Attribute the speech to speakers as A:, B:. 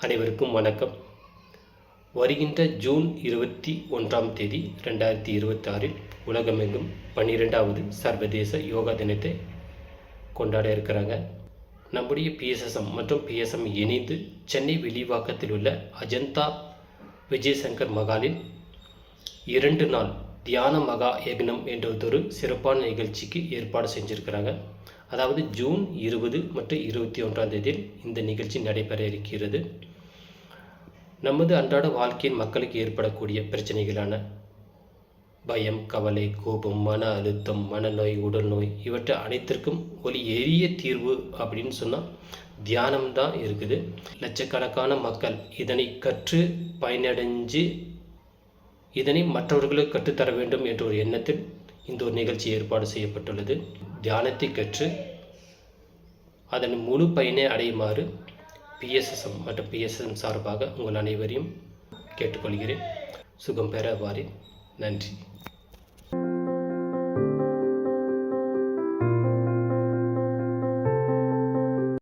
A: அனைவருக்கும் வணக்கம். வருகின்ற ஜூன் 21ஆம் தேதி 2026 உலகமெங்கும் 12வது சர்வதேச யோகா தினத்தை கொண்டாட இருக்கிறாங்க. நம்முடைய பிஎஸ்எஸ்எம் மற்றும் பிஎஸ்எம் இணைந்து சென்னை வில்லிவாக்கத்தில் உள்ள அஜந்தா விஜயசங்கர் மகாலில் 2 நாள் தியான மகா யக்னம் என்றதொரு சிறப்பான நிகழ்ச்சிக்கு ஏற்பாடு செஞ்சுருக்கிறாங்க. அதாவது ஜூன் 20 மற்றும் 21ஆம் தேதியில் இந்த நிகழ்ச்சி நடைபெற இருக்கிறது. நமது அன்றாட வாழ்க்கையின் மக்களுக்கு ஏற்படக்கூடிய பிரச்சனைகளான பயம், கவலை, கோபம், மன அழுத்தம், மனநோய், உடல் நோய் இவற்றை அனைத்திற்கும் ஒரு எளிய தீர்வு அப்படின்னு சொன்னால் தியானம் தான் இருக்குது. லட்சக்கணக்கான மக்கள் இதனை கற்று பயனடைஞ்சு இதனை மற்றவர்களுக்கு கற்றுத்தர வேண்டும் என்ற ஒரு எண்ணத்தில் இந்த ஒரு நிகழ்ச்சி ஏற்பாடு செய்யப்பட்டுள்ளது. தியானத்தை கற்று அதன் முழு பயனை அடையுமாறு பிஎஸ்எஸ்எம் மற்றும் பிஎஸ்எஸ்எம் சார்பாக உங்கள் அனைவரையும் கேட்டுக்கொள்கிறேன். சுகம் பெற வாரேன். நன்றி.